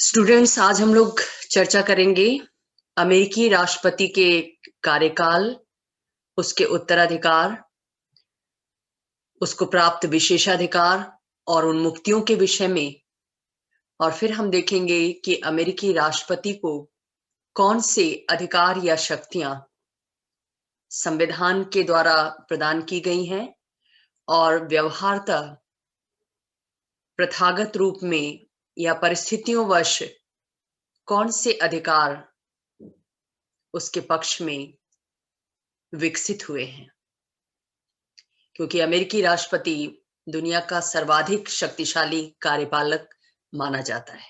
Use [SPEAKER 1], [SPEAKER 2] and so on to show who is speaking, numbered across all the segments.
[SPEAKER 1] Students, आज हम लोग चर्चा करेंगे अमेरिकी राष्ट्रपति के कार्यकाल, उसके उत्तराधिकार, उसको प्राप्त विशेषाधिकार और उन मुक्तियों के विषय में। और फिर हम देखेंगे कि अमेरिकी राष्ट्रपति को कौन से अधिकार या शक्तियां संविधान के द्वारा प्रदान की गई हैं और व्यवहारतः प्रथागत रूप में या परिस्थितियों वश कौन से अधिकार उसके पक्ष में विकसित हुए हैं। क्योंकि अमेरिकी राष्ट्रपति दुनिया का सर्वाधिक शक्तिशाली कार्यपालक माना जाता है।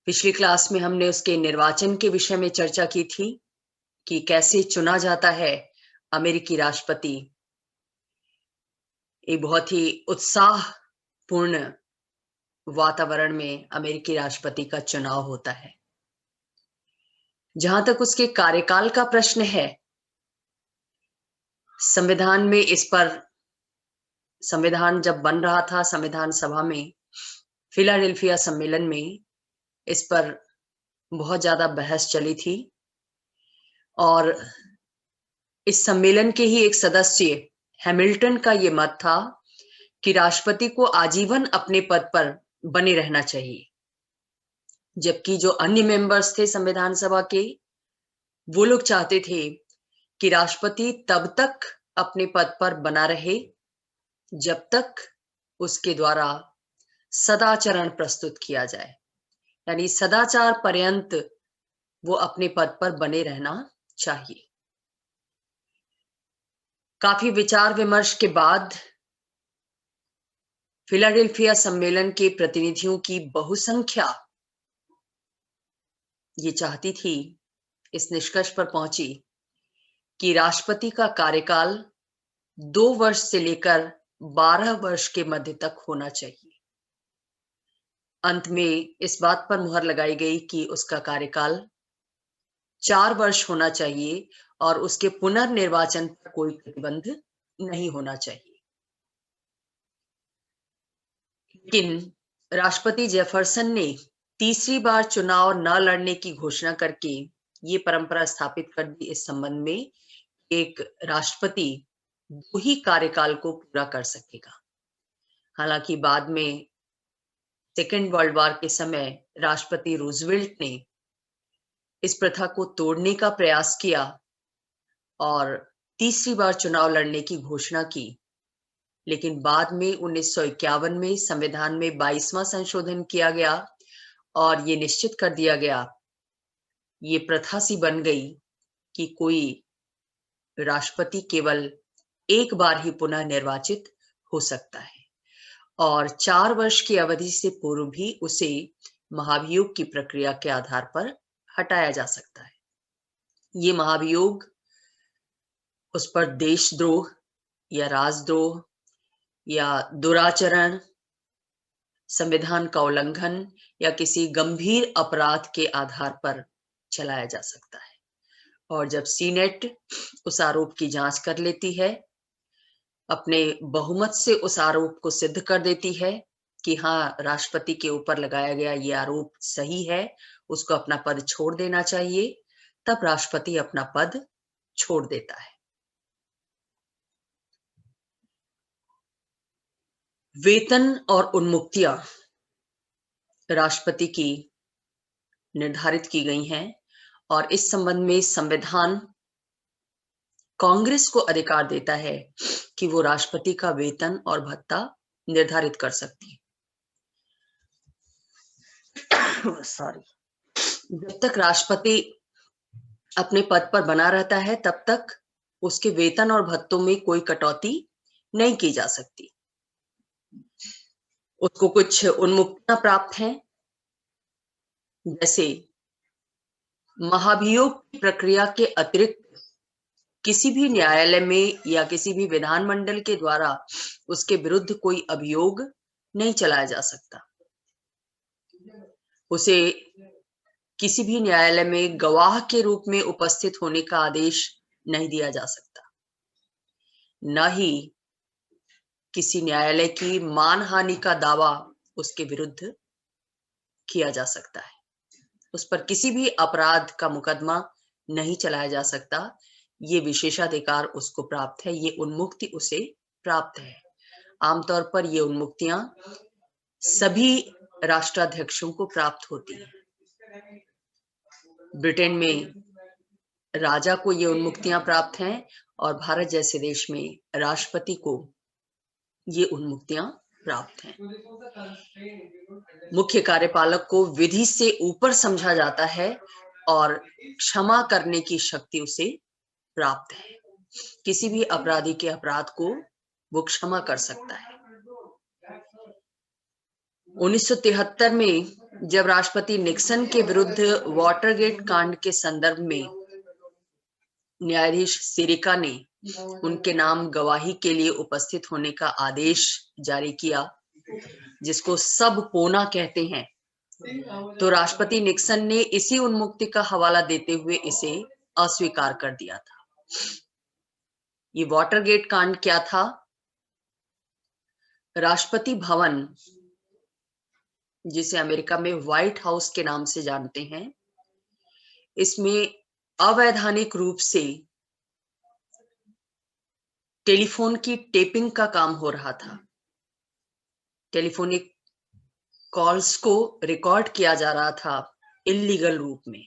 [SPEAKER 1] पिछली क्लास में हमने उसके निर्वाचन के विषय में चर्चा की थी कि कैसे चुना जाता है अमेरिकी राष्ट्रपति। एक बहुत ही उत्साहपूर्ण वातावरण में अमेरिकी राष्ट्रपति का चुनाव होता है। जहां तक उसके कार्यकाल का प्रश्न है, संविधान में इस पर, संविधान जब बन रहा था, संविधान सभा में, फिलाडेल्फिया सम्मेलन में इस पर बहुत ज्यादा बहस चली थी। और इस सम्मेलन के ही एक सदस्य हैमिल्टन का ये मत था कि राष्ट्रपति को आजीवन अपने पद पर बने रहना चाहिए, जबकि जो अन्य मेंबर्स थे संविधान सभा के, वो लोग चाहते थे कि राष्ट्रपति तब तक अपने पद पर बना रहे जब तक उसके द्वारा सदाचरण प्रस्तुत किया जाए, यानी सदाचार पर्यंत वो अपने पद पर बने रहना चाहिए। काफी विचार विमर्श के बाद फिलाडेल्फिया सम्मेलन के प्रतिनिधियों की बहुसंख्या ये चाहती थी, इस निष्कर्ष पर पहुंची कि राष्ट्रपति का कार्यकाल 2 वर्ष से लेकर 12 वर्ष के मध्य तक होना चाहिए। अंत में इस बात पर मुहर लगाई गई कि उसका कार्यकाल 4 वर्ष होना चाहिए और उसके पुनर्निर्वाचन पर कोई प्रतिबंध नहीं होना चाहिए। लेकिन राष्ट्रपति जेफरसन ने तीसरी बार चुनाव न लड़ने की घोषणा करके ये परंपरा स्थापित कर दी इस संबंध में, एक राष्ट्रपति 2 ही कार्यकाल को पूरा कर सकेगा। हालांकि बाद में सेकेंड वर्ल्ड वॉर के समय राष्ट्रपति रूजवेल्ट ने इस प्रथा को तोड़ने का प्रयास किया और तीसरी बार चुनाव लड़ने की घोषणा की। लेकिन बाद में 1951 में संविधान में 22वां संशोधन किया गया और ये निश्चित कर दिया गया, ये प्रथा सी बन गई कि कोई राष्ट्रपति केवल एक बार ही पुनः निर्वाचित हो सकता है और 4 वर्ष की अवधि से पूर्व भी उसे महाभियोग की प्रक्रिया के आधार पर हटाया जा सकता है। ये महाभियोग उस पर देशद्रोह या राजद्रोह या दुराचरण, संविधान का उल्लंघन या किसी गंभीर अपराध के आधार पर चलाया जा सकता है। और जब सीनेट उस आरोप की जांच कर लेती है, अपने बहुमत से उस आरोप को सिद्ध कर देती है कि हाँ, राष्ट्रपति के ऊपर लगाया गया ये आरोप सही है, उसको अपना पद छोड़ देना चाहिए, तब राष्ट्रपति अपना पद छोड़ देता है। वेतन और उन्मुक्तियां राष्ट्रपति की निर्धारित की गई हैं और इस संबंध में संविधान कांग्रेस को अधिकार देता है कि वो राष्ट्रपति का वेतन और भत्ता निर्धारित कर सकती है। जब तक राष्ट्रपति अपने पद पर बना रहता है, तब तक उसके वेतन और भत्तों में कोई कटौती नहीं की जा सकती। उसको कुछ उन्मुक्तियां प्राप्त हैं, जैसे महाभियोग की प्रक्रिया के अतिरिक्त किसी भी न्यायालय में या किसी भी विधानमंडल के द्वारा उसके विरुद्ध कोई अभियोग नहीं चलाया जा सकता। उसे किसी भी न्यायालय में गवाह के रूप में उपस्थित होने का आदेश नहीं दिया जा सकता, न ही किसी न्यायालय की मानहानि का दावा उसके विरुद्ध किया जा सकता है, उस पर किसी भी अपराध का मुकदमा नहीं चलाया जा सकता। ये विशेषाधिकार उसको प्राप्त है, ये उन्मुक्ति उसे प्राप्त है। आमतौर पर ये उन्मुक्तियां सभी राष्ट्राध्यक्षों को प्राप्त होती हैं। ब्रिटेन में राजा को ये उन्मुक्तियां प्राप्त हैं और भारत जैसे देश में राष्ट्रपति को ये उन्मुक्तियां प्राप्त हैं। मुख्य कार्यपालक को विधि से ऊपर समझा जाता है और क्षमा करने की शक्ति उसे प्राप्त है। किसी भी अपराधी के अपराध को वो क्षमा कर सकता है। 1973 में जब राष्ट्रपति निक्सन के विरुद्ध वाटरगेट कांड के संदर्भ में न्यायाधीश सिरिका ने उनके नाम गवाही के लिए उपस्थित होने का आदेश जारी किया, जिसको सब पोना कहते हैं, तो राष्ट्रपति निक्सन ने इसी उन्मुक्ति का हवाला देते हुए इसे अस्वीकार कर दिया था। ये वाटरगेट कांड क्या था? राष्ट्रपति भवन, जिसे अमेरिका में व्हाइट हाउस के नाम से जानते हैं, इसमें अवैधानिक रूप से टेलीफोन की टेपिंग का काम हो रहा था। टेलीफोनिक कॉल्स को रिकॉर्ड किया जा रहा था इल्लीगल रूप में,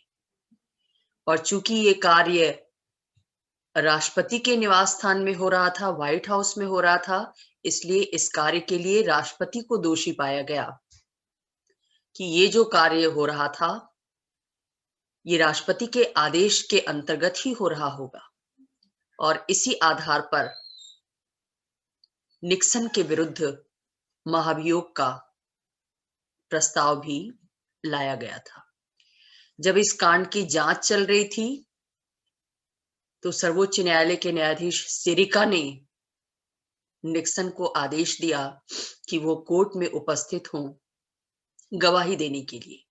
[SPEAKER 1] और चूंकि ये कार्य राष्ट्रपति के निवास स्थान में हो रहा था, व्हाइट हाउस में हो रहा था, इसलिए इस कार्य के लिए राष्ट्रपति को दोषी पाया गया कि ये जो कार्य हो रहा था ये राष्ट्रपति के आदेश के अंतर्गत ही हो रहा होगा, और इसी आधार पर निक्सन के विरुद्ध महाभियोग का प्रस्ताव भी लाया गया था। जब इस कांड की जांच चल रही थी तो सर्वोच्च न्यायालय के न्यायाधीश सिरिका ने निक्सन को आदेश दिया कि वो कोर्ट में उपस्थित हों गवाही देने के लिए,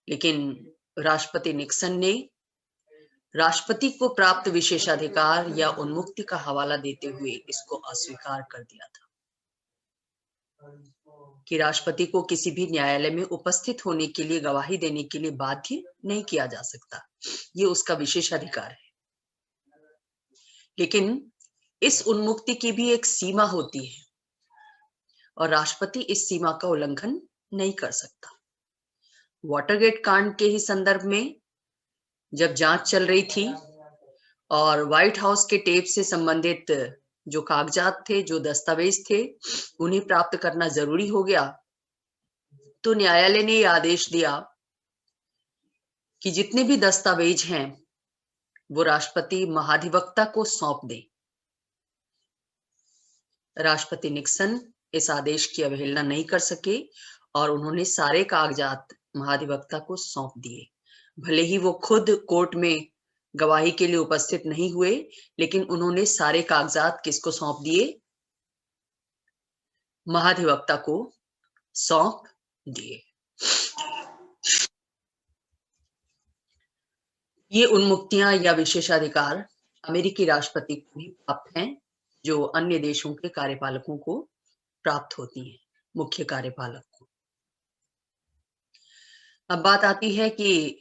[SPEAKER 1] लेकिन राष्ट्रपति निक्सन ने राष्ट्रपति को प्राप्त विशेषाधिकार या उन्मुक्ति का हवाला देते हुए इसको अस्वीकार कर दिया था कि राष्ट्रपति को किसी भी न्यायालय में उपस्थित होने के लिए, गवाही देने के लिए बाध्य नहीं किया जा सकता, ये उसका विशेषाधिकार है। लेकिन इस उन्मुक्ति की भी एक सीमा होती है और राष्ट्रपति इस सीमा का उल्लंघन नहीं कर सकता। वाटरगेट कांड के ही संदर्भ में जब जांच चल रही थी और व्हाइट हाउस के टेप से संबंधित जो कागजात थे, जो दस्तावेज थे, उन्हें प्राप्त करना जरूरी हो गया, तो न्यायालय ने यह आदेश दिया कि जितने भी दस्तावेज हैं वो राष्ट्रपति महाधिवक्ता को सौंप दे। राष्ट्रपति निक्सन इस आदेश की अवहेलना नहीं कर सके और उन्होंने सारे कागजात महाधिवक्ता को सौंप दिए। भले ही वो खुद कोर्ट में गवाही के लिए उपस्थित नहीं हुए, लेकिन उन्होंने सारे कागजात किसको सौंप दिए? महाधिवक्ता को सौंप दिए। ये उन्मुक्तियां या विशेषाधिकार अमेरिकी राष्ट्रपति को भी प्राप्त हैं, जो अन्य देशों के कार्यपालकों को प्राप्त होती हैं, मुख्य कार्यपालक को। अब बात आती है कि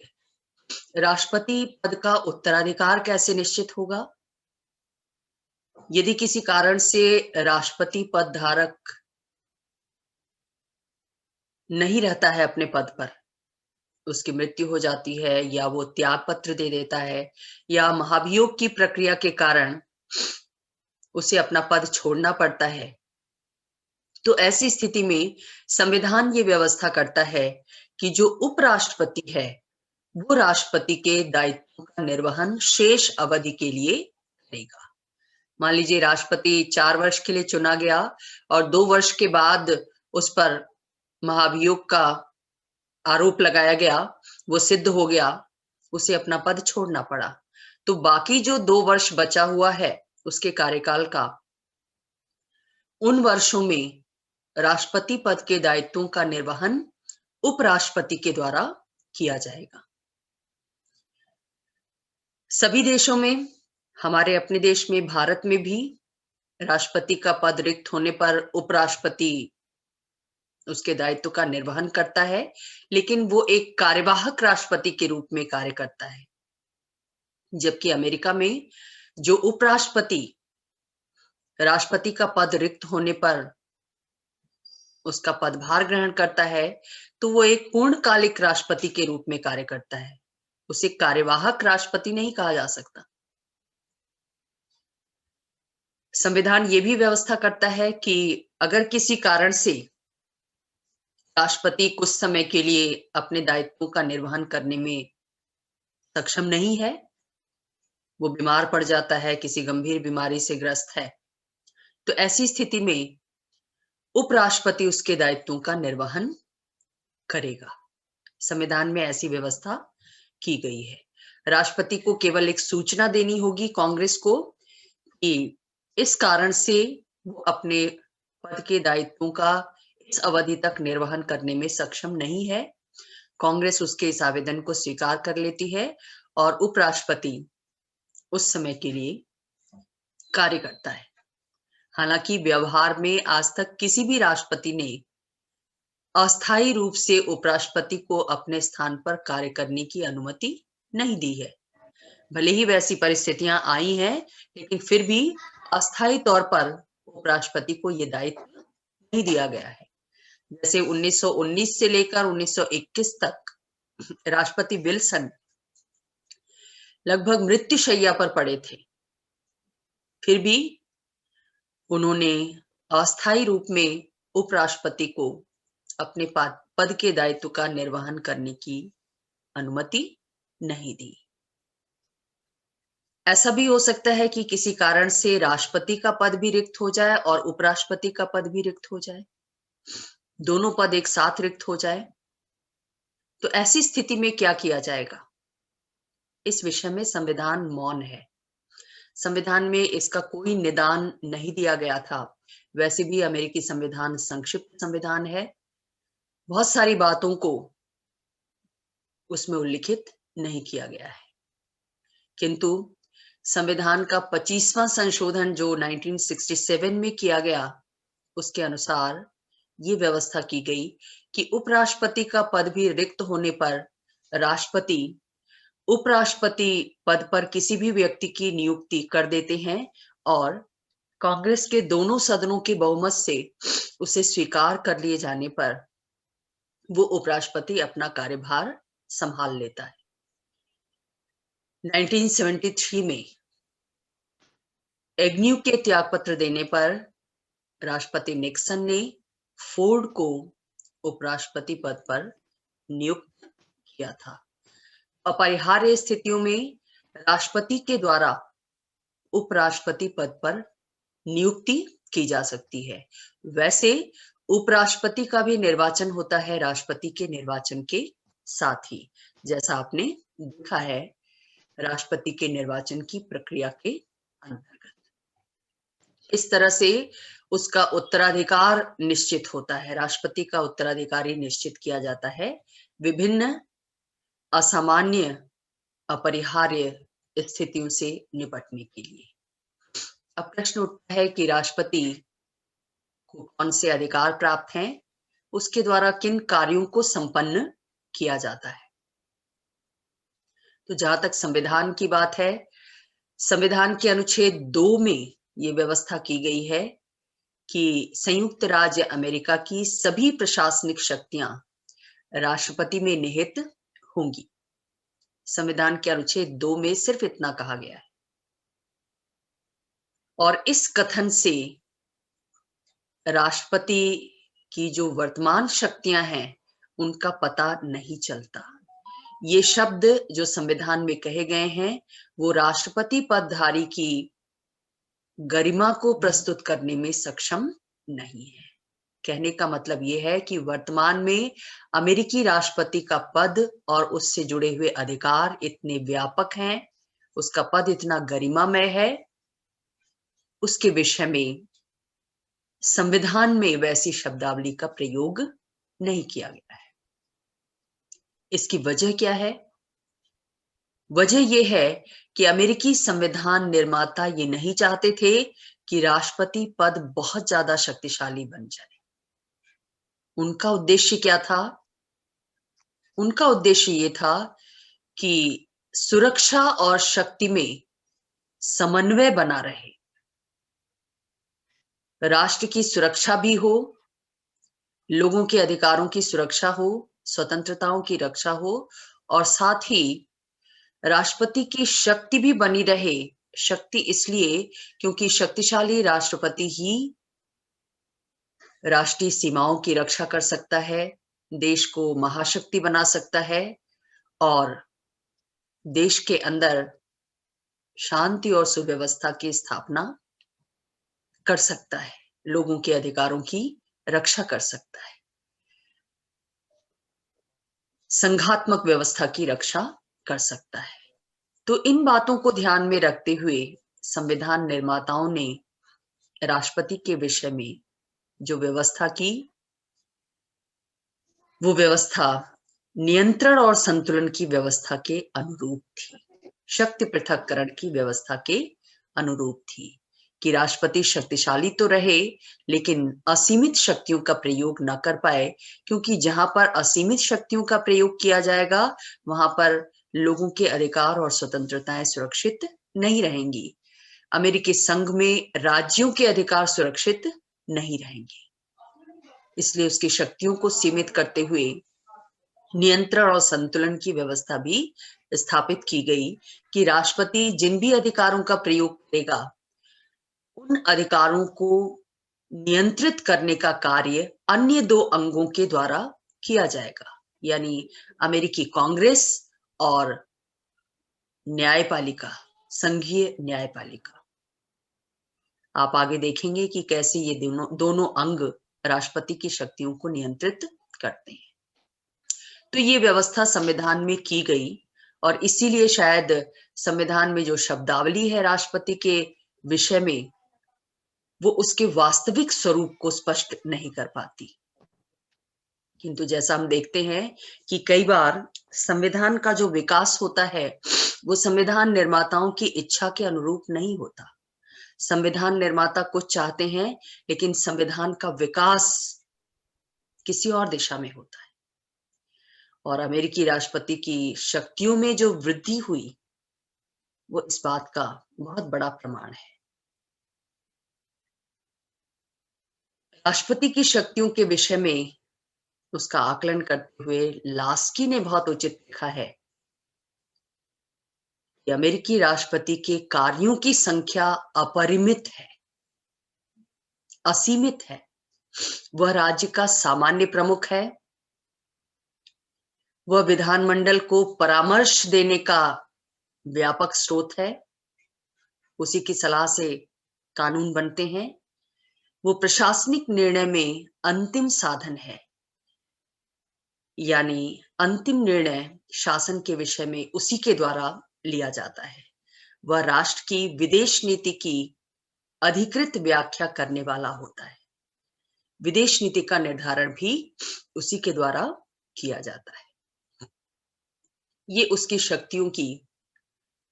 [SPEAKER 1] राष्ट्रपति पद का उत्तराधिकार कैसे निश्चित होगा? यदि किसी कारण से राष्ट्रपति पद धारक नहीं रहता है अपने पद पर, उसकी मृत्यु हो जाती है या वो त्याग पत्र दे देता है या महाभियोग की प्रक्रिया के कारण उसे अपना पद छोड़ना पड़ता है, तो ऐसी स्थिति में संविधान ये व्यवस्था करता है कि जो उपराष्ट्रपति है वो राष्ट्रपति के दायित्वों का निर्वहन शेष अवधि के लिए करेगा। मान लीजिए राष्ट्रपति 4 वर्ष के लिए चुना गया और 2 वर्ष के बाद उस पर महाभियोग का आरोप लगाया गया, वो सिद्ध हो गया, उसे अपना पद छोड़ना पड़ा, तो बाकी जो 2 वर्ष बचा हुआ है उसके कार्यकाल का, उन वर्षों में राष्ट्रपति पद के दायित्वों का निर्वहन उपराष्ट्रपति के द्वारा किया जाएगा। सभी देशों में, हमारे अपने देश में, भारत में भी राष्ट्रपति का पद रिक्त होने पर उपराष्ट्रपति उसके दायित्व का निर्वहन करता है, लेकिन वो एक कार्यवाहक राष्ट्रपति के रूप में कार्य करता है। जबकि अमेरिका में जो उपराष्ट्रपति राष्ट्रपति का पद रिक्त होने पर उसका पदभार ग्रहण करता है, तो वो एक पूर्णकालिक राष्ट्रपति के रूप में कार्य करता है। उसे कार्यवाहक राष्ट्रपति नहीं कहा जा सकता। संविधान ये भी व्यवस्था करता है कि अगर किसी कारण से राष्ट्रपति कुछ समय के लिए अपने दायित्वों का निर्वहन करने में सक्षम नहीं है, वो बीमार पड़ जाता है, किसी गंभीर बीमारी से ग्रस्त है, तो ऐसी स्थिति में उपराष्ट्रपति उसके दायित्वों का निर्वहन करेगा। संविधान में ऐसी व्यवस्था की गई है। राष्ट्रपति को केवल एक सूचना देनी होगी कांग्रेस को कि इस कारण से वो अपने पद के दायित्वों का इस अवधि तक निर्वहन करने में सक्षम नहीं है। कांग्रेस उसके इस आवेदन को स्वीकार कर लेती है और उपराष्ट्रपति उस समय के लिए कार्य करता है। हालांकि व्यवहार में आज तक किसी भी राष्ट्रपति ने अस्थायी रूप से उपराष्ट्रपति को अपने स्थान पर कार्य करने की अनुमति नहीं दी है। भले ही वैसी परिस्थितियां आई हैं, लेकिन फिर भी अस्थायी तौर पर उपराष्ट्रपति को यह दायित्व नहीं दिया गया है। जैसे 1919 से लेकर 1921 तक राष्ट्रपति विल्सन लगभग मृत्युशैया पर पड़े थे, फिर भी उन्होंने अस्थायी रूप में उपराष्ट्रपति को अपने पद के दायित्व का निर्वहन करने की अनुमति नहीं दी। ऐसा भी हो सकता है कि किसी कारण से राष्ट्रपति का पद भी रिक्त हो जाए और उपराष्ट्रपति का पद भी रिक्त हो जाए, दोनों पद एक साथ रिक्त हो जाए, तो ऐसी स्थिति में क्या किया जाएगा? इस विषय में संविधान मौन है। संविधान में इसका कोई निदान नहीं दिया गया था। वैसे भी अमेरिकी संविधान संक्षिप्त संविधान है, बहुत सारी बातों को उसमें उल्लिखित नहीं किया गया है। किंतु संविधान का 25वां संशोधन जो 1967 में किया गया, उसके अनुसार ये व्यवस्था की गई कि उपराष्ट्रपति का पद भी रिक्त होने पर राष्ट्रपति उपराष्ट्रपति पद पर किसी भी व्यक्ति की नियुक्ति कर देते हैं और कांग्रेस के दोनों सदनों के बहुमत से उसे स्वीकार कर लिए जाने पर वो उपराष्ट्रपति अपना कार्यभार संभाल लेता है। 1973 में एग्न्यू के त्यागपत्र देने पर राष्ट्रपति निक्सन ने फोर्ड को उपराष्ट्रपति पद पर नियुक्त किया था। अपरिहार्य स्थितियों में राष्ट्रपति के द्वारा उपराष्ट्रपति पद पर नियुक्ति की जा सकती है। वैसे उपराष्ट्रपति का भी निर्वाचन होता है राष्ट्रपति के निर्वाचन के साथ ही, जैसा आपने देखा है राष्ट्रपति के निर्वाचन की प्रक्रिया के अंतर्गत। इस तरह से उसका उत्तराधिकार निश्चित होता है। राष्ट्रपति का उत्तराधिकारी निश्चित किया जाता है विभिन्न असामान्य अपरिहार्य स्थितियों से निपटने के लिए। अब प्रश्न उठता है कि राष्ट्रपति को कौन से अधिकार प्राप्त हैं, उसके द्वारा किन कार्यों को संपन्न किया जाता है। तो जहां तक संविधान की बात है, संविधान के अनुच्छेद 2 में ये व्यवस्था की गई है कि संयुक्त राज्य अमेरिका की सभी प्रशासनिक शक्तियां राष्ट्रपति में निहित होंगी। संविधान के अनुच्छेद 2 में सिर्फ इतना कहा गया है और इस कथन से राष्ट्रपति की जो वर्तमान शक्तियां हैं उनका पता नहीं चलता। ये शब्द जो संविधान में कहे गए हैं वो राष्ट्रपति पदधारी की गरिमा को प्रस्तुत करने में सक्षम नहीं है। कहने का मतलब ये है कि वर्तमान में अमेरिकी राष्ट्रपति का पद और उससे जुड़े हुए अधिकार इतने व्यापक हैं, उसका पद इतना गरिमामय है, उसके विषय में संविधान में वैसी शब्दावली का प्रयोग नहीं किया गया है। इसकी वजह क्या है? वजह यह है कि अमेरिकी संविधान निर्माता ये नहीं चाहते थे कि राष्ट्रपति पद बहुत ज्यादा शक्तिशाली बन जाए। उनका उद्देश्य क्या था? उनका उद्देश्य ये था कि सुरक्षा और शक्ति में समन्वय बना रहे, राष्ट्र की सुरक्षा भी हो, लोगों के अधिकारों की सुरक्षा हो, स्वतंत्रताओं की रक्षा हो, और साथ ही राष्ट्रपति की शक्ति भी बनी रहे। शक्ति इसलिए क्योंकि शक्तिशाली राष्ट्रपति ही राष्ट्रीय सीमाओं की रक्षा कर सकता है, देश को महाशक्ति बना सकता है और देश के अंदर शांति और सुव्यवस्था की स्थापना कर सकता है, लोगों के अधिकारों की रक्षा कर सकता है, संघात्मक व्यवस्था की रक्षा कर सकता है। तो इन बातों को ध्यान में रखते हुए संविधान निर्माताओं ने राष्ट्रपति के विषय में जो व्यवस्था की, वो व्यवस्था नियंत्रण और संतुलन की व्यवस्था के अनुरूप थी, शक्ति पृथक्करण की व्यवस्था के अनुरूप थी कि राष्ट्रपति शक्तिशाली तो रहे लेकिन असीमित शक्तियों का प्रयोग न कर पाए, क्योंकि जहां पर असीमित शक्तियों का प्रयोग किया जाएगा वहां पर लोगों के अधिकार और स्वतंत्रताएं सुरक्षित नहीं रहेंगी। अमेरिकी संघ में राज्यों के अधिकार सुरक्षित नहीं रहेंगे। इसलिए उसकी शक्तियों को सीमित करते हुए नियंत्रण और संतुलन की व्यवस्था भी स्थापित की गई कि राष्ट्रपति जिन भी अधिकारों का प्रयोग करेगा उन अधिकारों को नियंत्रित करने का कार्य अन्य दो अंगों के द्वारा किया जाएगा, यानी अमेरिकी कांग्रेस और न्यायपालिका, संघीय न्यायपालिका। आप आगे देखेंगे कि कैसे ये दोनों अंग राष्ट्रपति की शक्तियों को नियंत्रित करते हैं। तो ये व्यवस्था संविधान में की गई और इसीलिए शायद संविधान में जो शब्दावली है राष्ट्रपति के विषय में, वो उसके वास्तविक स्वरूप को स्पष्ट नहीं कर पाती। किंतु जैसा हम देखते हैं कि कई बार संविधान का जो विकास होता है वो संविधान निर्माताओं की इच्छा के अनुरूप नहीं होता। संविधान निर्माता कुछ चाहते हैं लेकिन संविधान का विकास किसी और दिशा में होता है। और अमेरिकी राष्ट्रपति की शक्तियों में जो वृद्धि हुई वो इस बात का बहुत बड़ा प्रमाण है। राष्ट्रपति की शक्तियों के विषय में उसका आकलन करते हुए लास्की ने बहुत उचित लिखा है कि अमेरिकी राष्ट्रपति के कार्यों की संख्या अपरिमित है, असीमित है। वह राज्य का सामान्य प्रमुख है, वह विधानमंडल को परामर्श देने का व्यापक स्रोत है, उसी की सलाह से कानून बनते हैं, वो प्रशासनिक निर्णय में अंतिम साधन है, यानी अंतिम निर्णय शासन के विषय में उसी के द्वारा लिया जाता है। वह राष्ट्र की विदेश नीति की अधिकृत व्याख्या करने वाला होता है। विदेश नीति का निर्धारण भी उसी के द्वारा किया जाता है। ये उसकी शक्तियों की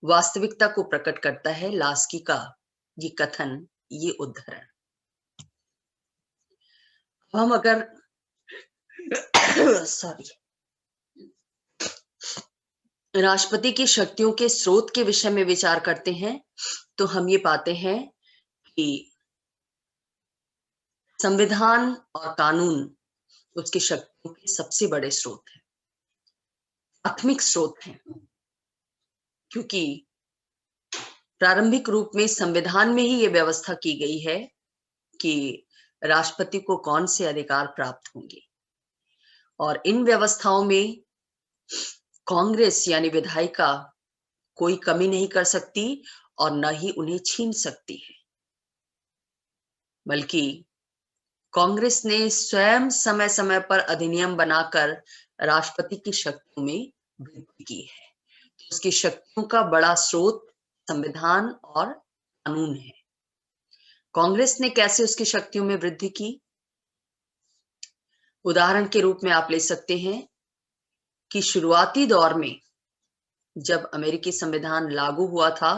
[SPEAKER 1] वास्तविकता को प्रकट करता है, लास्की का ये कथन, ये उद्धरण। हम अगर राष्ट्रपति की शक्तियों के स्रोत के विषय में विचार करते हैं तो हम ये पाते हैं कि संविधान और कानून उसकी शक्तियों के सबसे बड़े स्रोत हैं, प्राथमिक स्रोत हैं, क्योंकि प्रारंभिक रूप में संविधान में ही ये व्यवस्था की गई है कि राष्ट्रपति को कौन से अधिकार प्राप्त होंगे। और इन व्यवस्थाओं में कांग्रेस यानी विधायिका कोई कमी नहीं कर सकती और न ही उन्हें छीन सकती है, बल्कि कांग्रेस ने स्वयं समय समय पर अधिनियम बनाकर राष्ट्रपति की शक्तियों में वृद्धि की है। तो उसकी शक्तियों का बड़ा स्रोत संविधान और कानून है। कांग्रेस ने कैसे उसकी शक्तियों में वृद्धि की? उदाहरण के रूप में आप ले सकते हैं कि शुरुआती दौर में जब अमेरिकी संविधान लागू हुआ था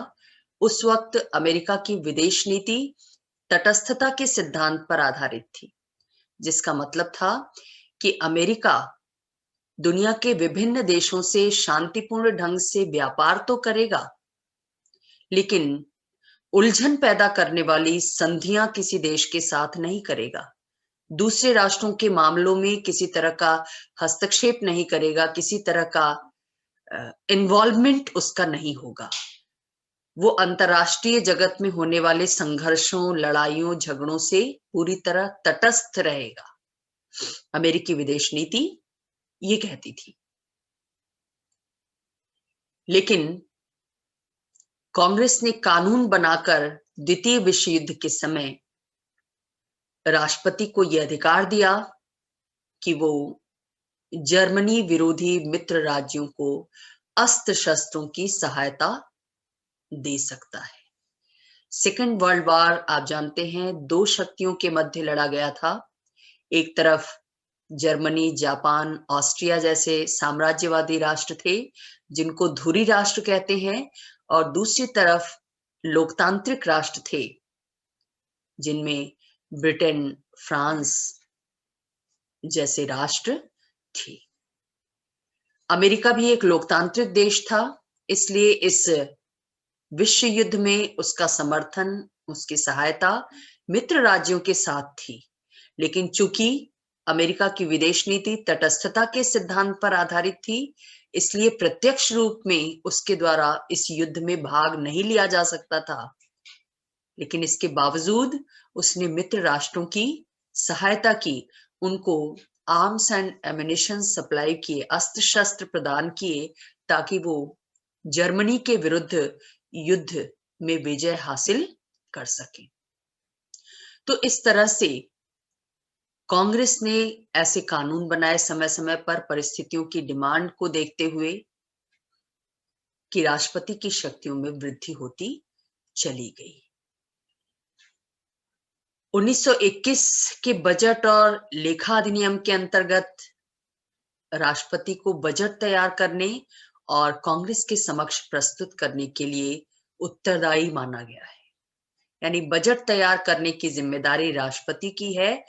[SPEAKER 1] उस वक्त अमेरिका की विदेश नीति तटस्थता के सिद्धांत पर आधारित थी, जिसका मतलब था कि अमेरिका दुनिया के विभिन्न देशों से शांतिपूर्ण ढंग से व्यापार तो करेगा, लेकिन उलझन पैदा करने वाली संधियां किसी देश के साथ नहीं करेगा, दूसरे राष्ट्रों के मामलों में किसी तरह का हस्तक्षेप नहीं करेगा, किसी तरह का इन्वॉल्वमेंट उसका नहीं होगा। वो अंतरराष्ट्रीय जगत में होने वाले संघर्षों, लड़ाइयों, झगड़ों से पूरी तरह तटस्थ रहेगा। अमेरिकी विदेश नीति ये कहती थी। लेकिन कांग्रेस ने कानून बनाकर द्वितीय विश्व युद्ध के समय राष्ट्रपति को यह अधिकार दिया कि वो जर्मनी विरोधी मित्र राज्यों को अस्त्र शस्त्रों की सहायता दे सकता है। सेकेंड वर्ल्ड वॉर आप जानते हैं, दो शक्तियों के मध्य लड़ा गया था। एक तरफ जर्मनी, जापान, ऑस्ट्रिया जैसे साम्राज्यवादी राष्ट्र थे जिनको धुरी राष्ट्र कहते हैं, और दूसरी तरफ लोकतांत्रिक राष्ट्र थे जिनमें ब्रिटेन, फ्रांस जैसे राष्ट्र थे। अमेरिका भी एक लोकतांत्रिक देश था, इसलिए इस विश्व युद्ध में उसका समर्थन, उसकी सहायता मित्र राज्यों के साथ थी। लेकिन चूंकि अमेरिका की विदेश नीति तटस्थता के सिद्धांत पर आधारित थी, इसलिए प्रत्यक्ष रूप में उसके द्वारा इस युद्ध में भाग नहीं लिया जा सकता था। लेकिन इसके बावजूद उसने मित्र राष्ट्रों की सहायता की, उनको आर्म्स एंड एमिनिशन सप्लाई किए, अस्त्र शस्त्र प्रदान किए, ताकि वो जर्मनी के विरुद्ध युद्ध में विजय हासिल कर सके। तो इस तरह से कांग्रेस ने ऐसे कानून बनाए समय समय पर, परिस्थितियों की डिमांड को देखते हुए, कि राष्ट्रपति की शक्तियों में वृद्धि होती चली गई। 1921 के बजट और लेखा अधिनियम के अंतर्गत राष्ट्रपति को बजट तैयार करने और कांग्रेस के समक्ष प्रस्तुत करने के लिए उत्तरदायी माना गया है। यानी बजट तैयार करने की जिम्मेदारी राष्ट्रपति की है,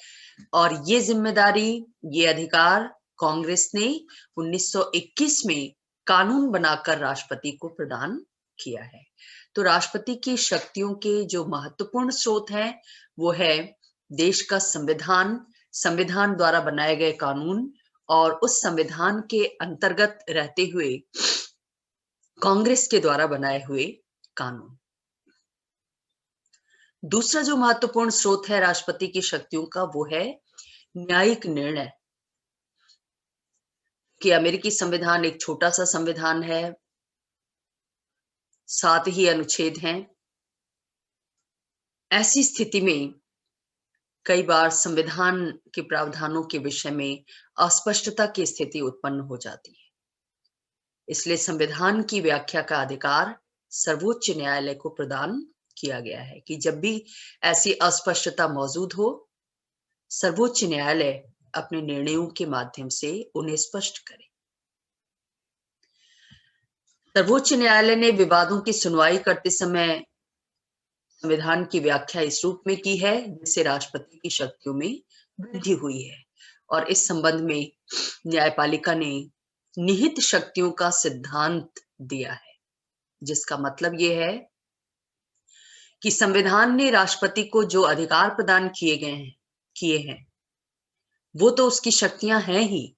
[SPEAKER 1] और ये जिम्मेदारी, ये अधिकार कांग्रेस ने 1921 में कानून बनाकर राष्ट्रपति को प्रदान किया है। तो राष्ट्रपति की शक्तियों के जो महत्वपूर्ण स्रोत हैं वो है देश का संविधान, संविधान द्वारा बनाए गए कानून, और उस संविधान के अंतर्गत रहते हुए कांग्रेस के द्वारा बनाए हुए कानून। दूसरा जो महत्वपूर्ण स्रोत है राष्ट्रपति की शक्तियों का, वो है न्यायिक निर्णय। कि अमेरिकी संविधान एक छोटा सा संविधान है, 7 ही अनुच्छेद हैं। ऐसी स्थिति में कई बार संविधान के प्रावधानों के विषय में अस्पष्टता की स्थिति उत्पन्न हो जाती है। इसलिए संविधान की व्याख्या का अधिकार सर्वोच्च न्यायालय को प्रदान किया गया है कि जब भी ऐसी अस्पष्टता मौजूद हो, सर्वोच्च न्यायालय अपने निर्णयों के माध्यम से उन्हें स्पष्ट करे। सर्वोच्च न्यायालय ने विवादों की सुनवाई करते समय संविधान की व्याख्या इस रूप में की है जिससे राष्ट्रपति की शक्तियों में वृद्धि हुई है, और इस संबंध में न्यायपालिका ने निहित शक्तियों का सिद्धांत दिया है, जिसका मतलब यह है कि संविधान ने राष्ट्रपति को जो अधिकार प्रदान किए हैं वो तो उसकी शक्तियां हैं ही,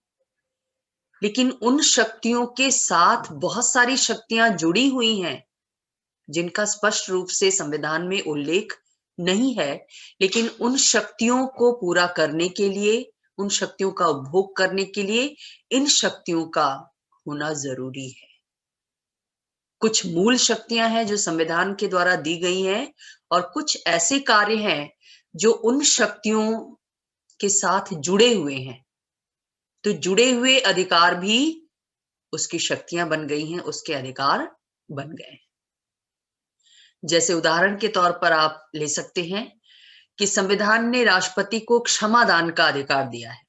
[SPEAKER 1] लेकिन उन शक्तियों के साथ बहुत सारी शक्तियां जुड़ी हुई हैं जिनका स्पष्ट रूप से संविधान में उल्लेख नहीं है, लेकिन उन शक्तियों को पूरा करने के लिए, उन शक्तियों का उपभोग करने के लिए इन शक्तियों का होना जरूरी है। कुछ मूल शक्तियां हैं जो संविधान के द्वारा दी गई हैं, और कुछ ऐसे कार्य हैं जो उन शक्तियों के साथ जुड़े हुए हैं। तो जुड़े हुए अधिकार भी उसकी शक्तियां बन गई हैं, उसके अधिकार बन गए। जैसे उदाहरण के तौर पर आप ले सकते हैं कि संविधान ने राष्ट्रपति को क्षमा दान का अधिकार दिया है,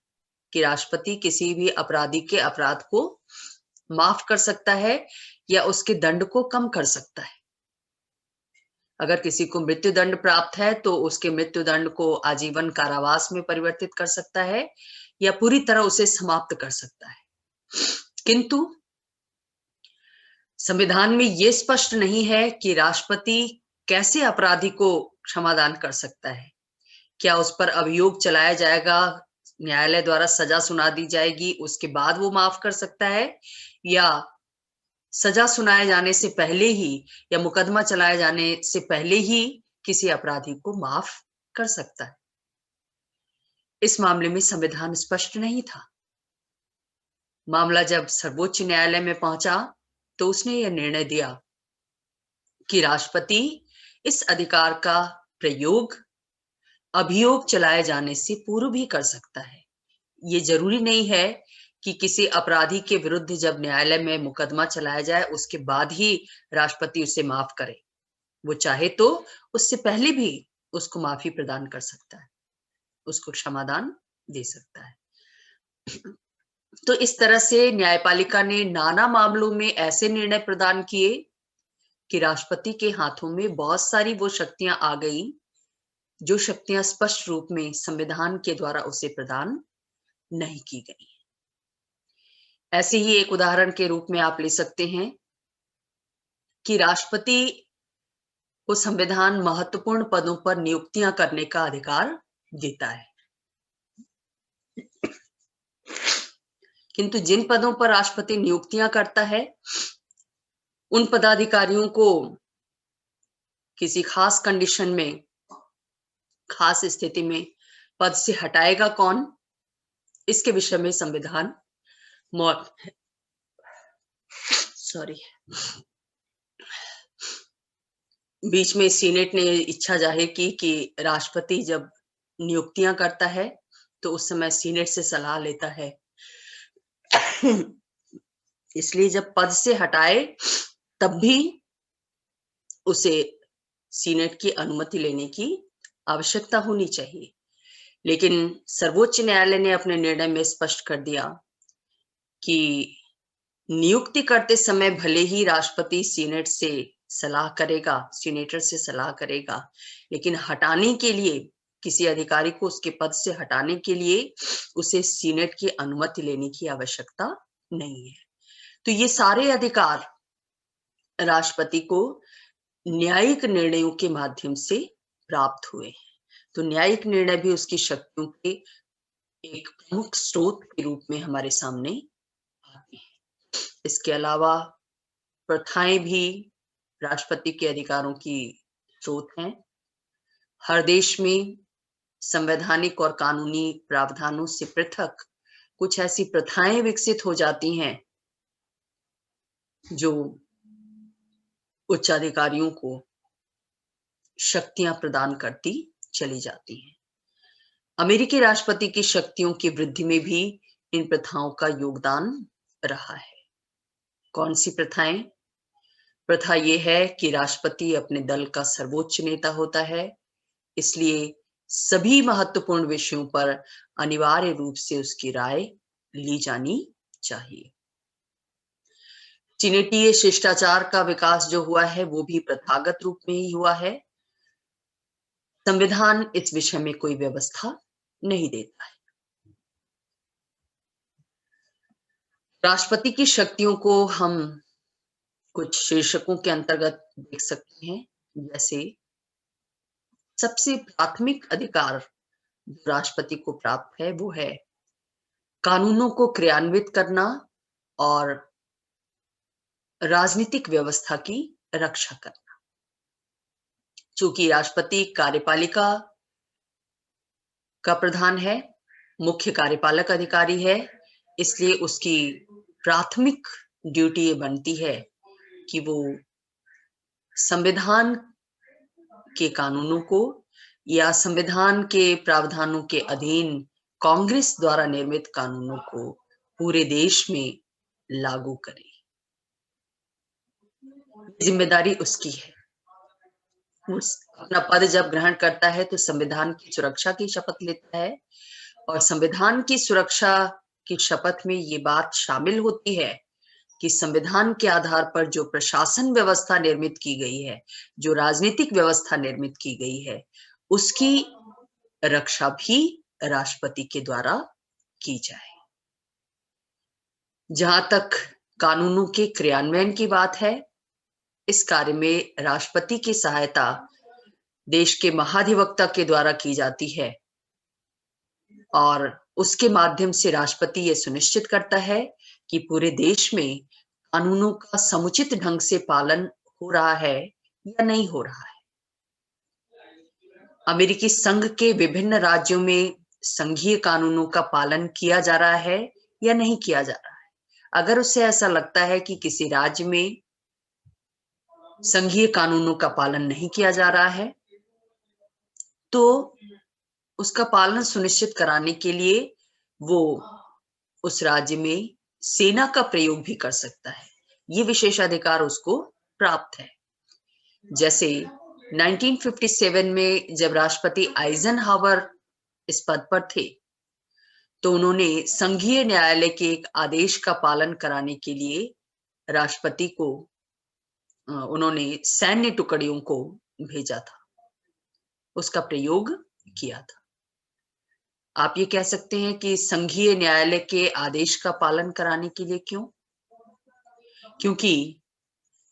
[SPEAKER 1] कि राष्ट्रपति किसी भी अपराधी के अपराध को माफ कर सकता है या उसके दंड को कम कर सकता है। अगर किसी को मृत्यु दंड प्राप्त है तो उसके मृत्यु दंड को आजीवन कारावास में परिवर्तित कर सकता है, या पूरी तरह उसे समाप्त कर सकता है। किंतु संविधान में यह स्पष्ट नहीं है कि राष्ट्रपति कैसे अपराधी को क्षमादान कर सकता है। क्या उस पर अभियोग चलाया जाएगा, न्यायालय द्वारा सजा सुना दी जाएगी, उसके बाद वो माफ कर सकता है, या सजा सुनाए जाने से पहले ही या मुकदमा चलाए जाने से पहले ही किसी अपराधी को माफ कर सकता है? इस मामले में संविधान स्पष्ट नहीं था। मामला जब सर्वोच्च न्यायालय में पहुंचा तो उसने यह निर्णय दिया कि राष्ट्रपति इस अधिकार का प्रयोग अभियोग चलाए जाने से पूर्व भी कर सकता है। ये जरूरी नहीं है कि किसी अपराधी के विरुद्ध जब न्यायालय में मुकदमा चलाया जाए उसके बाद ही राष्ट्रपति उसे माफ करे। वो चाहे तो उससे पहले भी उसको माफी प्रदान कर सकता है, उसको क्षमादान दे सकता है। तो इस तरह से न्यायपालिका ने नाना मामलों में ऐसे निर्णय प्रदान किए कि राष्ट्रपति के हाथों में बहुत सारी वो शक्तियां आ गई जो शक्तियां स्पष्ट रूप में संविधान के द्वारा उसे प्रदान नहीं की गई। ऐसे ही एक उदाहरण के रूप में आप ले सकते हैं कि राष्ट्रपति को संविधान महत्वपूर्ण पदों पर नियुक्तियां करने का अधिकार देता है, किंतु जिन पदों पर राष्ट्रपति नियुक्तियां करता है उन पदाधिकारियों को किसी खास कंडीशन में, खास स्थिति में पद से हटाएगा कौन, इसके विषय में संविधान बीच में सीनेट ने इच्छा जाहिर की कि राष्ट्रपति जब नियुक्तियां करता है तो उस समय सीनेट से सलाह लेता है। इसलिए जब पद से हटाए तब भी उसे सीनेट की अनुमति लेने की आवश्यकता होनी चाहिए। लेकिन सर्वोच्च न्यायालय ने अपने निर्णय में स्पष्ट कर दिया कि नियुक्ति करते समय भले ही राष्ट्रपति सीनेट से सलाह करेगा, सीनेटर से सलाह करेगा, लेकिन हटाने के लिए, किसी अधिकारी को उसके पद से हटाने के लिए उसे सीनेट की अनुमति लेने की आवश्यकता नहीं है। तो ये सारे अधिकार राष्ट्रपति को न्यायिक निर्णयों के माध्यम से प्राप्त हुए हैं। तो न्यायिक निर्णय भी उसकी शक्तियों के एक प्रमुख स्रोत के रूप में हमारे सामने आते हैं। इसके अलावा प्रथाएं भी राष्ट्रपति के अधिकारों की स्रोत हैं। हर देश में संवैधानिक और कानूनी प्रावधानों से पृथक कुछ ऐसी प्रथाएं विकसित हो जाती हैं जो उच्च अधिकारियों को शक्तियां प्रदान करती चली जाती हैं। अमेरिकी राष्ट्रपति की शक्तियों की वृद्धि में भी इन प्रथाओं का योगदान रहा है। कौन सी प्रथाएं? प्रथा यह है कि राष्ट्रपति अपने दल का सर्वोच्च नेता होता है, इसलिए सभी महत्वपूर्ण विषयों पर अनिवार्य रूप से उसकी राय ली जानी चाहिए। सीनेटीय शिष्टाचार का विकास जो हुआ है वो भी प्रथागत रूप में ही हुआ है। संविधान इस विषय में कोई व्यवस्था नहीं देता है। राष्ट्रपति की शक्तियों को हम कुछ शीर्षकों के अंतर्गत देख सकते हैं, जैसे सबसे प्राथमिक अधिकार जो राष्ट्रपति को प्राप्त है वो है कानूनों को क्रियान्वित करना और राजनीतिक व्यवस्था की रक्षा करना। चूंकि राष्ट्रपति कार्यपालिका का प्रधान है, मुख्य कार्यपालक अधिकारी है, इसलिए उसकी प्राथमिक ड्यूटी ये बनती है कि वो संविधान के कानूनों को या संविधान के प्रावधानों के अधीन कांग्रेस द्वारा निर्मित कानूनों को पूरे देश में लागू करे। जिम्मेदारी उसकी है। अपना पद जब ग्रहण करता है तो संविधान की सुरक्षा की शपथ लेता है, और संविधान की सुरक्षा की शपथ में ये बात शामिल होती है कि संविधान के आधार पर जो प्रशासन व्यवस्था निर्मित की गई है, जो राजनीतिक व्यवस्था निर्मित की गई है, उसकी रक्षा भी राष्ट्रपति के द्वारा की जाए। जहां तक कानूनों के क्रियान्वयन की बात है, इस कार्य में राष्ट्रपति की सहायता देश के महाधिवक्ता के द्वारा की जाती है और उसके माध्यम से राष्ट्रपति यह सुनिश्चित करता है कि पूरे देश में कानूनों का समुचित ढंग से पालन हो रहा है या नहीं हो रहा है। अमेरिकी संघ के विभिन्न राज्यों में संघीय कानूनों का पालन किया जा रहा है या नहीं किया जा रहा है। अगर उसे ऐसा लगता है कि किसी राज्य में संघीय कानूनों का पालन नहीं किया जा रहा है, तो उसका पालन सुनिश्चित कराने के लिए वो उस राज्य में सेना का प्रयोग भी कर सकता है। ये विशेषाधिकार उसको प्राप्त है। जैसे 1957 में जब राष्ट्रपति आइजनहावर इस पद पर थे, तो उन्होंने संघीय न्यायालय के एक आदेश का पालन कराने के लिए राष्ट्रपति को उन्होंने सैन्य टुकड़ियों को भेजा था, उसका प्रयोग किया था। आप ये कह सकते हैं कि संघीय न्यायालय के आदेश का पालन कराने के लिए क्यों? क्योंकि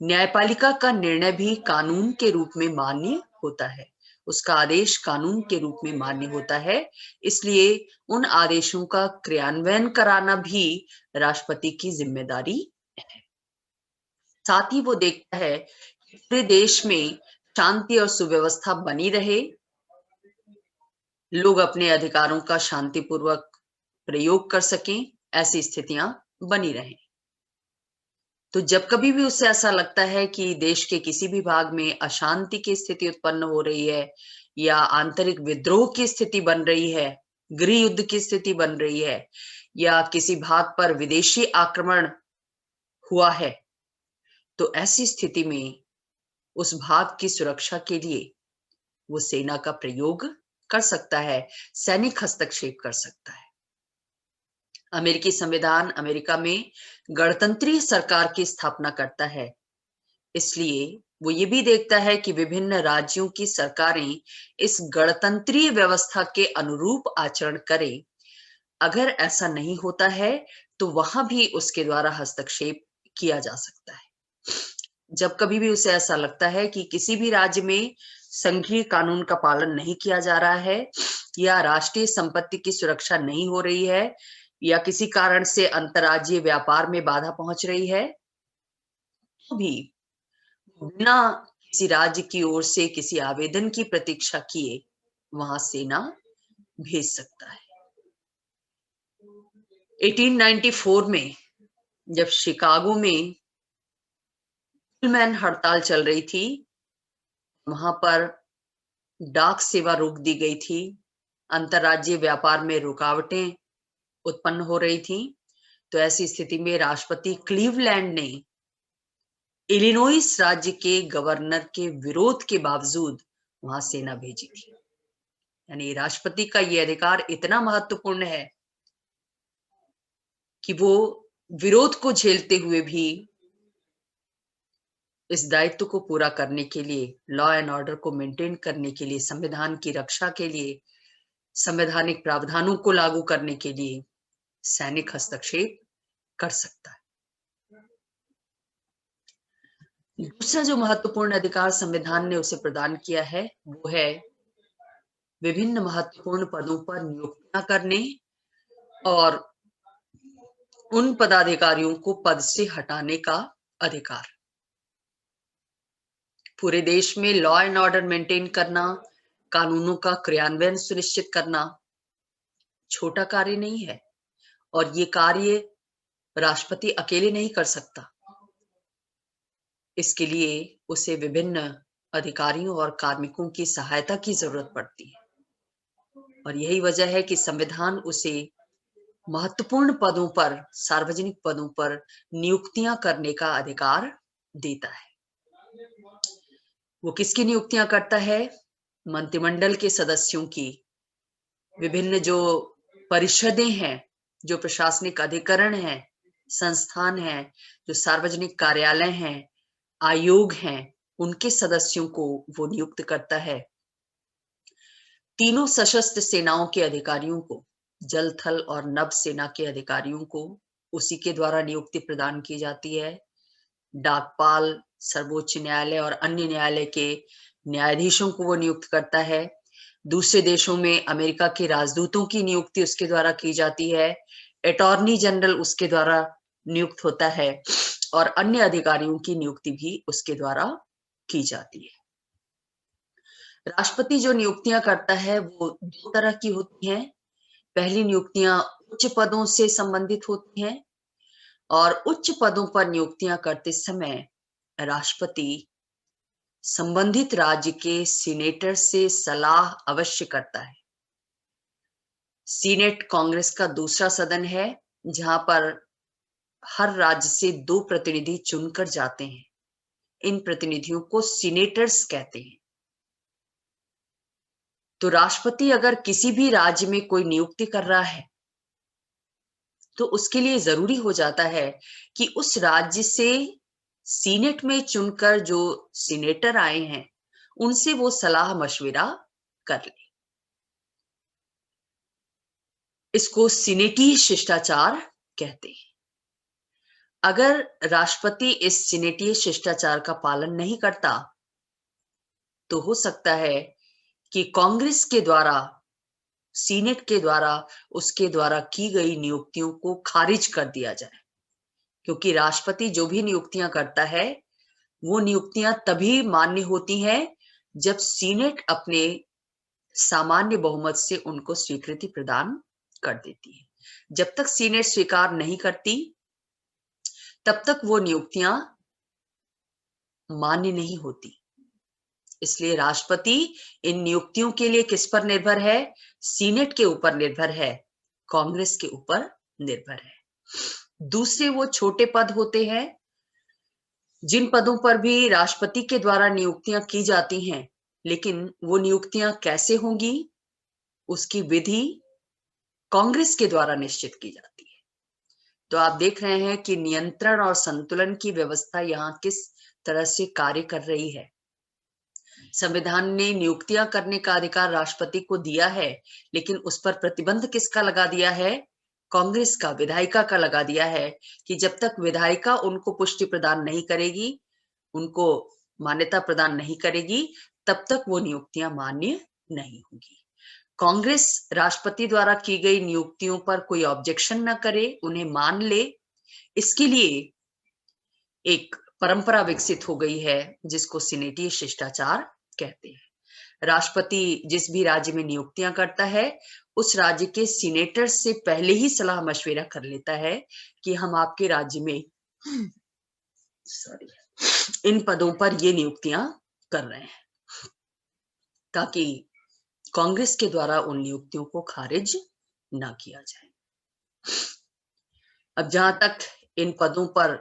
[SPEAKER 1] न्यायपालिका का निर्णय भी कानून के रूप में मान्य होता है, उसका आदेश कानून के रूप में मान्य होता है, इसलिए उन आदेशों का क्रियान्वयन कराना भी राष्ट्रपति की जिम्मेदारी है। साथ ही वो देखता है कि पूरे देश में शांति और सुव्यवस्था बनी रहे, लोग अपने अधिकारों का शांतिपूर्वक प्रयोग कर सकें, ऐसी स्थितियां बनी रहें। तो जब कभी भी उसे ऐसा लगता है कि देश के किसी भी भाग में अशांति की स्थिति उत्पन्न हो रही है या आंतरिक विद्रोह की स्थिति बन रही है, गृह युद्ध की स्थिति बन रही है या किसी भाग पर विदेशी आक्रमण हुआ है, तो ऐसी स्थिति में उस भाग की सुरक्षा के लिए वो सेना का प्रयोग कर सकता है, सैनिक हस्तक्षेप कर सकता है। अमेरिकी संविधान अमेरिका में गणतंत्रीय सरकार की स्थापना करता है, इसलिए वो ये भी देखता है कि विभिन्न राज्यों की सरकारें इस गणतंत्रीय व्यवस्था के अनुरूप आचरण करें। अगर ऐसा नहीं होता है तो वहां भी उसके द्वारा हस्तक्षेप किया जा सकता है। जब कभी भी उसे ऐसा लगता है कि किसी भी राज्य में संघीय कानून का पालन नहीं किया जा रहा है या राष्ट्रीय संपत्ति की सुरक्षा नहीं हो रही है या किसी कारण से अंतर्राज्यीय व्यापार में बाधा पहुंच रही है, तो भी बिना किसी राज्य की ओर से किसी आवेदन की प्रतीक्षा किए वहां सेना भेज सकता है। 1894 में जब शिकागो में मैन हड़ताल चल रही थी, वहां पर डाक सेवा रोक दी गई थी, अंतर्राज्यीय व्यापार में रुकावटें उत्पन्न हो रही थी। तो ऐसी स्थिति में राष्ट्रपति क्लीवलैंड ने इलिनॉइस राज्य के गवर्नर के विरोध के बावजूद वहां सेना भेजी थी। यानी राष्ट्रपति का यह अधिकार इतना महत्वपूर्ण है कि वो विरोध को झेलते हुए भी इस दायित्व को पूरा करने के लिए, लॉ एंड ऑर्डर को मेंटेन करने के लिए, संविधान की रक्षा के लिए, संवैधानिक प्रावधानों को लागू करने के लिए सैनिक हस्तक्षेप कर सकता है। दूसरा जो महत्वपूर्ण अधिकार संविधान ने उसे प्रदान किया है वो है विभिन्न महत्वपूर्ण पदों पर नियुक्तियां करने और उन पदाधिकारियों को पद से हटाने का अधिकार। पूरे देश में लॉ एंड ऑर्डर मेंटेन करना, कानूनों का क्रियान्वयन सुनिश्चित करना छोटा कार्य नहीं है और ये कार्य राष्ट्रपति अकेले नहीं कर सकता। इसके लिए उसे विभिन्न अधिकारियों और कार्मिकों की सहायता की जरूरत पड़ती है और यही वजह है कि संविधान उसे महत्वपूर्ण पदों पर, सार्वजनिक पदों पर नियुक्तियां करने का अधिकार देता है। वो किसकी नियुक्तियां करता है? मंत्रिमंडल के सदस्यों की। विभिन्न जो परिषदें हैं, जो प्रशासनिक अधिकरण हैं, संस्थान हैं, जो सार्वजनिक कार्यालय हैं, आयोग हैं, उनके सदस्यों को वो नियुक्त करता है। तीनों सशस्त्र सेनाओं के अधिकारियों को, जल थल और नभ सेना के अधिकारियों को उसी के द्वारा नियुक्ति प्रदान की जाती है। डाकपाल सर्वोच्च न्यायालय और अन्य न्यायालय के न्यायाधीशों को वो नियुक्त करता है। दूसरे देशों में अमेरिका के राजदूतों की नियुक्ति उसके द्वारा की जाती है। अटॉर्नी जनरल उसके द्वारा नियुक्त होता है और अन्य अधिकारियों की नियुक्ति भी उसके द्वारा की जाती है। राष्ट्रपति जो नियुक्तियां करता है वो दो तरह की होती हैं। पहली नियुक्तियां उच्च पदों से संबंधित होती हैं और उच्च पदों पर नियुक्तियां करते समय राष्ट्रपति संबंधित राज्य के सीनेटर से सलाह अवश्य करता है। सीनेट कांग्रेस का दूसरा सदन है जहां पर हर राज्य से 2 प्रतिनिधि चुनकर जाते हैं। इन प्रतिनिधियों को सीनेटर्स कहते हैं। तो राष्ट्रपति अगर किसी भी राज्य में कोई नियुक्ति कर रहा है तो उसके लिए जरूरी हो जाता है कि उस राज्य से सीनेट में चुनकर जो सीनेटर आए हैं उनसे वो सलाह मशविरा कर ले। इसको सीनेटी शिष्टाचार कहते हैं। अगर राष्ट्रपति इस सीनेटीय शिष्टाचार का पालन नहीं करता तो हो सकता है कि कांग्रेस के द्वारा, सीनेट के द्वारा उसके द्वारा की गई नियुक्तियों को खारिज कर दिया जाए, क्योंकि राष्ट्रपति जो भी नियुक्तियां करता है वो नियुक्तियां तभी मान्य होती हैं जब सीनेट अपने सामान्य बहुमत से उनको स्वीकृति प्रदान कर देती है। जब तक सीनेट स्वीकार नहीं करती तब तक वो नियुक्तियां मान्य नहीं होती। इसलिए राष्ट्रपति इन नियुक्तियों के लिए किस पर निर्भर है? सीनेट के ऊपर निर्भर है, कांग्रेस के ऊपर निर्भर है। दूसरे वो छोटे पद होते हैं जिन पदों पर भी राष्ट्रपति के द्वारा नियुक्तियां की जाती हैं, लेकिन वो नियुक्तियां कैसे होंगी उसकी विधि कांग्रेस के द्वारा निश्चित की जाती है। तो आप देख रहे हैं कि नियंत्रण और संतुलन की व्यवस्था यहाँ किस तरह से कार्य कर रही है। संविधान ने नियुक्तियां करने का अधिकार राष्ट्रपति को दिया है, लेकिन उस पर प्रतिबंध किसका लगा दिया है? कांग्रेस का, विधायिका का लगा दिया है कि जब तक विधायिका उनको पुष्टि प्रदान नहीं करेगी, उनको मान्यता प्रदान नहीं करेगी, तब तक वो नियुक्तियां मान्य नहीं होंगी। कांग्रेस राष्ट्रपति द्वारा की गई नियुक्तियों पर कोई ऑब्जेक्शन न करे, उन्हें मान ले, इसके लिए एक परंपरा विकसित हो गई है जिसको सीनेटीय शिष्टाचार कहते हैं। राष्ट्रपति जिस भी राज्य में नियुक्तियां करता है उस राज्य के सीनेटर से पहले ही सलाह मशविरा कर लेता है कि हम आपके राज्य में इन पदों पर ये नियुक्तियां कर रहे हैं, ताकि कांग्रेस के द्वारा उन नियुक्तियों को खारिज ना किया जाए। अब जहां तक इन पदों पर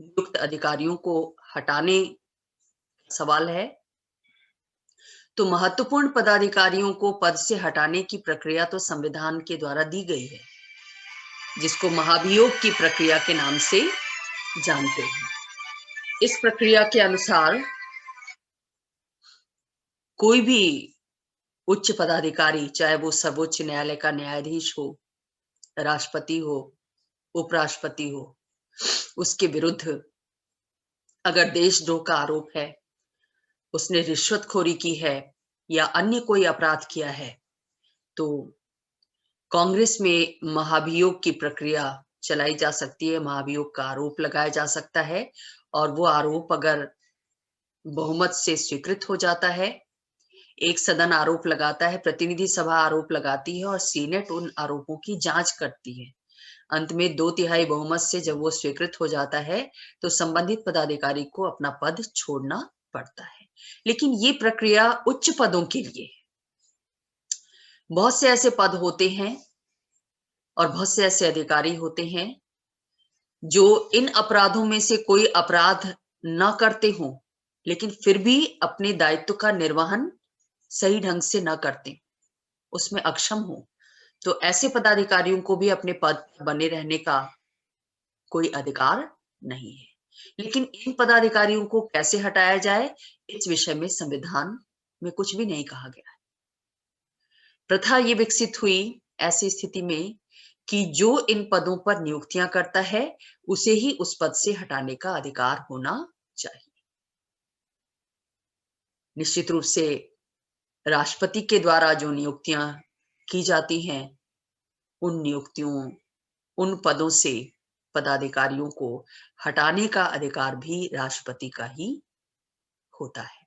[SPEAKER 1] नियुक्त अधिकारियों को हटाने का सवाल है, तो महत्वपूर्ण पदाधिकारियों को पद से हटाने की प्रक्रिया तो संविधान के द्वारा दी गई है, जिसको महाभियोग की प्रक्रिया के नाम से जानते हैं। इस प्रक्रिया के अनुसार कोई भी उच्च पदाधिकारी, चाहे वो सर्वोच्च न्यायालय का न्यायाधीश हो, राष्ट्रपति हो, उपराष्ट्रपति हो, उसके विरुद्ध अगर देशद्रोह का आरोप है, उसने रिश्वतखोरी की है या अन्य कोई अपराध किया है, तो कांग्रेस में महाभियोग की प्रक्रिया चलाई जा सकती है, महाभियोग का आरोप लगाया जा सकता है और वो आरोप अगर बहुमत से स्वीकृत हो जाता है, एक सदन आरोप लगाता है, प्रतिनिधि सभा आरोप लगाती है और सीनेट उन आरोपों की जांच करती है। अंत में 2/3 बहुमत से जब वो स्वीकृत हो जाता है तो संबंधित पदाधिकारी को अपना पद छोड़ना पड़ता है। लेकिन ये प्रक्रिया उच्च पदों के लिए है। बहुत से ऐसे पद होते हैं और बहुत से ऐसे अधिकारी होते हैं जो इन अपराधों में से कोई अपराध न करते हों, लेकिन फिर भी अपने दायित्व का निर्वहन सही ढंग से न करते, उसमें अक्षम हो, तो ऐसे पदाधिकारियों को भी अपने पद पर बने रहने का कोई अधिकार नहीं है। लेकिन इन पदाधिकारियों को कैसे हटाया जाए, इस विषय में संविधान में कुछ भी नहीं कहा गया है। प्रथा ये विकसित हुई ऐसी स्थिति में कि जो इन पदों पर नियुक्तियां करता है, उसे ही उस पद से हटाने का अधिकार होना चाहिए। निश्चित रूप से राष्ट्रपति के द्वारा जो नियुक्तियां की जाती हैं, उन नियुक्तियों, उन पदों से पदाधिकारियों को हटाने का अधिकार भी राष्ट्रपति का ही होता है।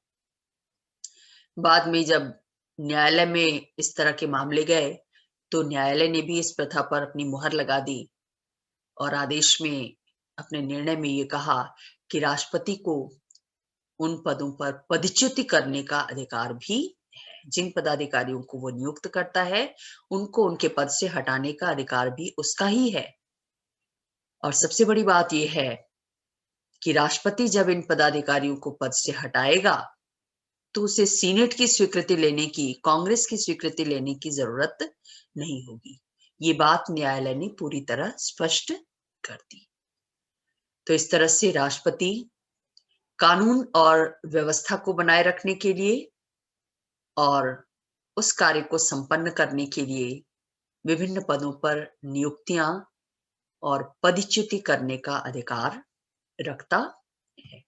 [SPEAKER 1] बाद में जब न्यायालय में इस तरह के मामले गए, तो न्यायालय ने भी इस प्रथा पर अपनी मुहर लगा दी और आदेश में, अपने निर्णय में ये कहा कि राष्ट्रपति को उन पदों पर पदच्युति करने का अधिकार भी है। जिन पदाधिकारियों को वो नियुक्त करता है, उनको उनके पद से हटाने का अधिकार भी उसका ही है। और सबसे बड़ी बात यह है कि राष्ट्रपति जब इन पदाधिकारियों को पद से हटाएगा, तो उसे सीनेट की स्वीकृति लेने की, कांग्रेस की स्वीकृति लेने की जरूरत नहीं होगी। ये बात न्यायालय ने पूरी तरह स्पष्ट कर दी। तो इस तरह से राष्ट्रपति कानून और व्यवस्था को बनाए रखने के लिए और उस कार्य को संपन्न करने के लिए विभिन्न पदों पर नियुक्तियां और पदच्युति करने का अधिकार रखता है।